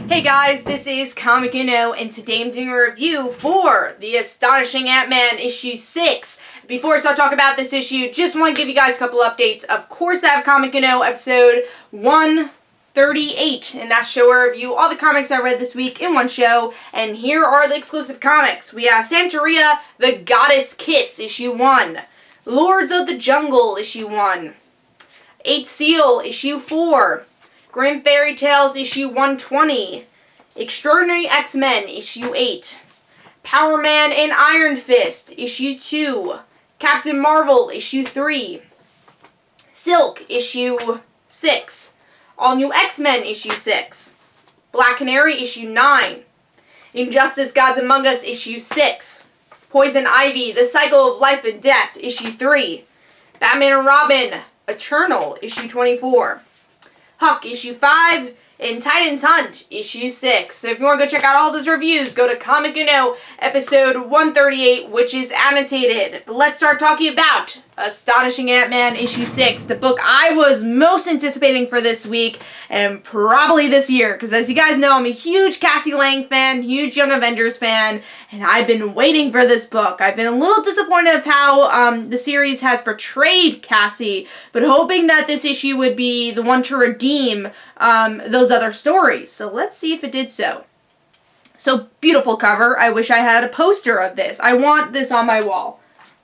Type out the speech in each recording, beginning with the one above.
Hey guys, this is Comic Uno, and today I'm doing a review for The Astonishing Ant Man issue 6. Before I start talking about this issue, just want to give you guys a couple updates. Of course, I have Comic Uno episode 138, and that's show where I review all the comics I read this week in one show. And here are the exclusive comics. We have Santeria, The Goddess Kiss, issue 1. Lords of the Jungle, issue 1. 8 Seal, issue 4. Grim Fairy Tales, issue 120. Extraordinary X-Men, issue 8. Power Man and Iron Fist, issue 2. Captain Marvel, issue 3. Silk, issue 6. All New X-Men, issue 6. Black Canary, issue 9. Injustice Gods Among Us, issue 6. Poison Ivy, The Cycle of Life and Death, issue 3. Batman and Robin, Eternal, issue 24. Huck, issue 5, and Titans Hunt, issue 6. So if you want to go check out all those reviews, go to Comic Uno, episode 138, which is annotated. But let's start talking about Astonishing Ant Man, issue 6, the book I was most anticipating for this week, and probably this year, because as you guys know, I'm a huge Cassie Lang fan, huge Young Avengers fan, and I've been waiting for this book. I've been a little disappointed of how the series has portrayed Cassie, but hoping that this issue would be the one to redeem those other stories. So let's see if it did so. So, beautiful cover. I wish I had a poster of this. I want this on my wall.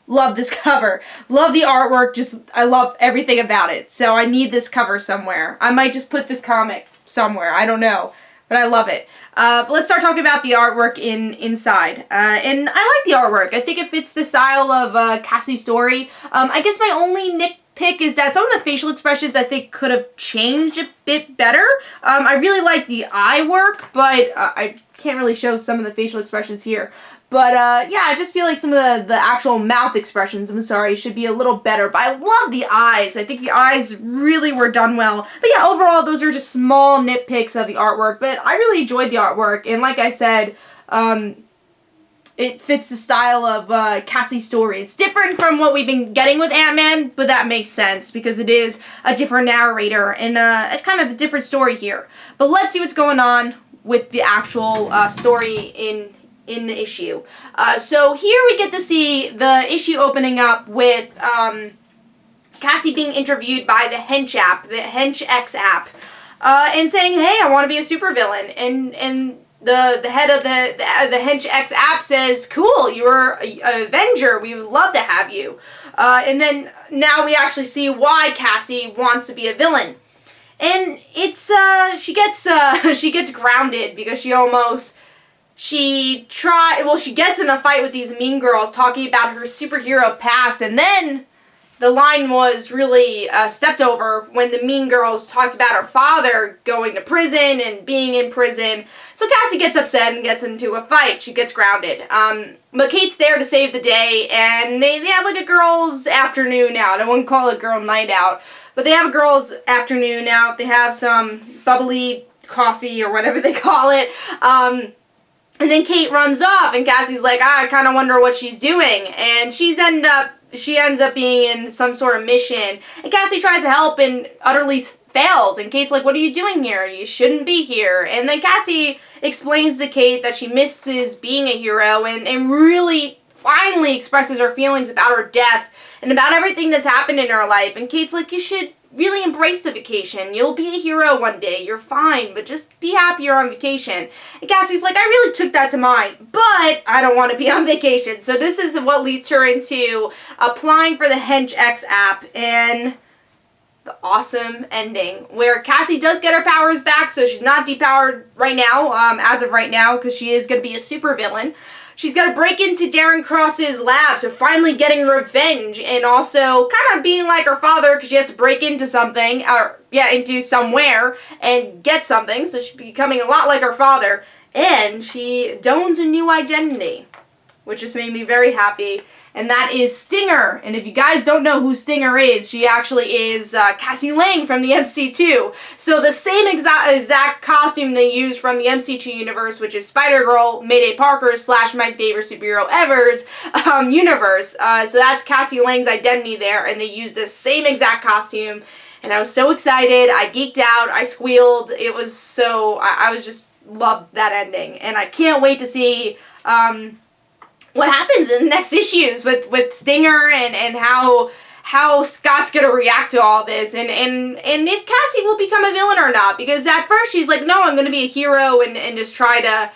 Love this cover. Love the artwork. I love everything about it. So I need this cover somewhere. I might just put this comic somewhere. I don't know. But I love it. But let's start talking about the artwork inside. And I like the artwork. I think it fits the style of Cassie's story. I guess my only nitpick is that some of the facial expressions I think could have changed a bit better. I really like the eye work, but I can't really show some of the facial expressions here. But, yeah, I just feel like some of the actual mouth expressions, should be a little better. But I love the eyes. I think the eyes really were done well. But, yeah, overall, those are just small nitpicks of the artwork. But I really enjoyed the artwork. And like I said, it fits the style of Cassie's story. It's different from what we've been getting with Ant-Man, but that makes sense because it is a different narrator and it's kind of a different story here. But let's see what's going on with the actual story in the issue. So here we get to see the issue opening up with Cassie being interviewed by the Hench app, the Hench X app, and saying, "Hey, I want to be a supervillain." And the head of the Hench X app says, "Cool, you're an Avenger. We would love to have you." And then now we actually see why Cassie wants to be a villain. And it's she gets grounded because she gets in a fight with these mean girls talking about her superhero past, and then the line was really stepped over when the mean girls talked about her father going to prison and being in prison. So Cassie gets upset and gets into a fight. She gets grounded. But Kate's there to save the day, and they have like a girls' afternoon out. I wouldn't call it a girl night out, but they have a girls' afternoon out. They have some bubbly coffee or whatever they call it. And then Kate runs off, and Cassie's like, I kind of wonder what she's doing. And she ends up being in some sort of mission. And Cassie tries to help and utterly fails. And Kate's like, what are you doing here? You shouldn't be here. And then Cassie explains to Kate that she misses being a hero and really finally expresses her feelings about her death and about everything that's happened in her life. And Kate's like, you should really embrace the vacation. You'll be a hero one day. You're fine, but just be happy you're on vacation. And Cassie's like, I really took that to mind, but I don't want to be on vacation. So this is what leads her into applying for the Hench X app and the awesome ending where Cassie does get her powers back, so she's not depowered right now, as of right now, because she is going to be a supervillain. She's got to break into Darren Cross's lab, so finally getting revenge, and also kind of being like her father, because she has to break into something, into somewhere, and get something, so she's becoming a lot like her father, and she dons a new identity, which just made me very happy, and that is Stinger. And if you guys don't know who Stinger is, she actually is Cassie Lang from the MC2. So the same exact costume they used from the MC2 universe, which is Spider-Girl, Mayday Parker / my favorite superhero ever's universe. So that's Cassie Lang's identity there, and they used the same exact costume. And I was so excited. I geeked out. I squealed. It was so... I was just loved that ending, and I can't wait to see what happens in the next issues with Stinger and how Scott's gonna react to all this, and if Cassie will become a villain or not, because at first she's like, no, I'm gonna be a hero and just try to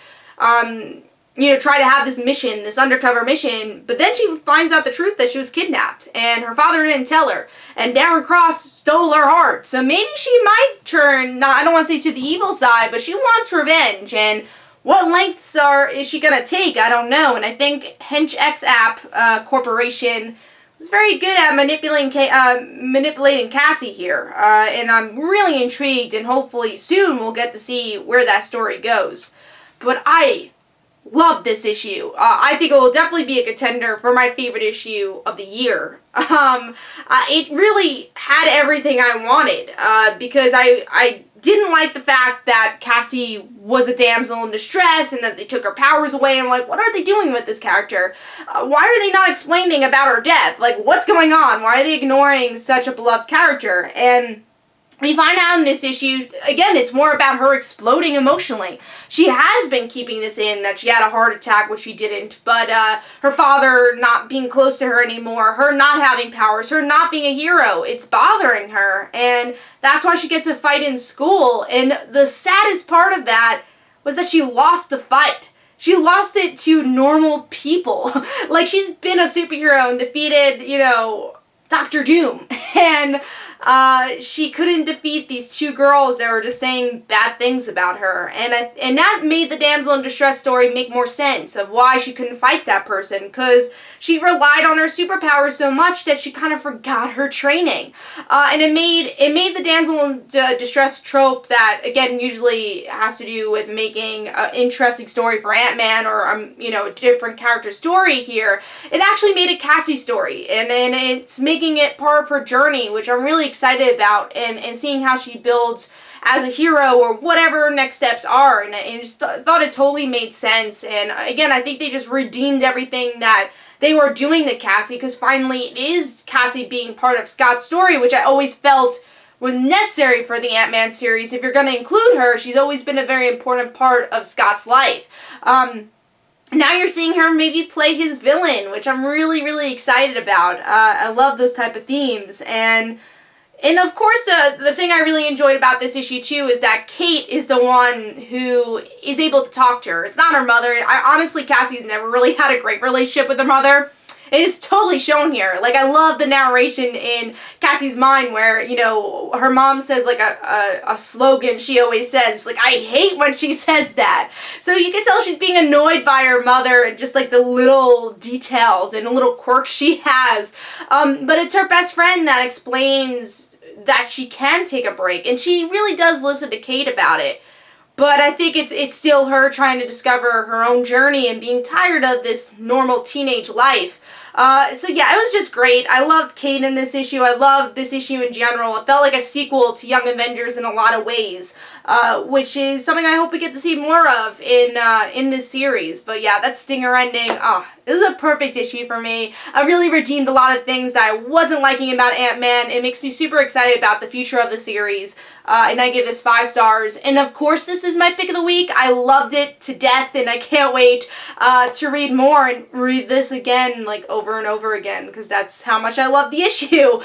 try to have this mission, this undercover mission, but then she finds out the truth that she was kidnapped, and her father didn't tell her, and Darren Cross stole her heart, so maybe she might turn, I don't want to say to the evil side, but she wants revenge, and what lengths is she gonna take? I don't know, and I think Hench X App Corporation was very good at manipulating Cassie here, and I'm really intrigued, and hopefully soon we'll get to see where that story goes. But I love this issue. I think it will definitely be a contender for my favorite issue of the year. It really had everything I wanted, because I didn't like the fact that Cassie was a damsel in distress and that they took her powers away. I'm like, what are they doing with this character? Why are they not explaining about her death? Like, what's going on? Why are they ignoring such a beloved character? And we find out in this issue, again, it's more about her exploding emotionally. She has been keeping this in, that she had a heart attack, which she didn't, but her father not being close to her anymore, her not having powers, her not being a hero, it's bothering her, and that's why she gets a fight in school, and the saddest part of that was that she lost the fight. She lost it to normal people. Like, she's been a superhero and defeated, Dr. Doom, and she couldn't defeat these two girls that were just saying bad things about her, and that made the damsel in distress story make more sense of why she couldn't fight that person, because she relied on her superpowers so much that she kind of forgot her training, and it made the damsel in distress trope that, again, usually has to do with making an interesting story for Ant Man or a different character story here. It actually made a Cassie story, and it's making it part of her journey, which I'm really excited about, and seeing how she builds as a hero or whatever next steps are, and I just thought it totally made sense. And again, I think they just redeemed everything that they were doing to Cassie, because finally it is Cassie being part of Scott's story, which I always felt was necessary for the Ant-Man series. If you're going to include her, she's always been a very important part of Scott's life. Now you're seeing her maybe play his villain, which I'm really, really excited about. I love those type of themes, and of course, the thing I really enjoyed about this issue, too, is that Kate is the one who is able to talk to her. It's not her mother. Honestly, Cassie's never really had a great relationship with her mother. It is totally shown here. Like, I love the narration in Cassie's mind where, her mom says, like, a slogan she always says. Like, I hate when she says that. So you can tell she's being annoyed by her mother and just, like, the little details and the little quirks she has. But it's her best friend that explains that she can take a break, and she really does listen to Kate about it. But I think it's still her trying to discover her own journey and being tired of this normal teenage life. So yeah, it was just great. I loved Kate in this issue. I loved this issue in general. It felt like a sequel to Young Avengers in a lot of ways, which is something I hope we get to see more of in this series. But yeah, that Stinger ending, it was a perfect issue for me. I really redeemed a lot of things that I wasn't liking about Ant-Man. It makes me super excited about the future of the series. And I give this 5 stars. And of course, this is my pick of the week. I loved it to death, and I can't wait to read more and read this again, like, over and over again, because that's how much I love the issue.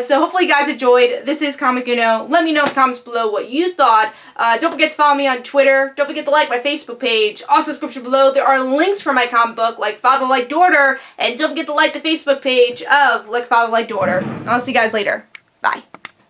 So hopefully you guys enjoyed. This is Comic Uno. Let me know in the comments below what you thought. Don't forget to follow me on Twitter. Don't forget to like my Facebook page. Also, description below, there are links for my comic book, Like Father, Like Daughter. And don't forget to like the Facebook page of Like Father, Like Daughter. I'll see you guys later. Bye.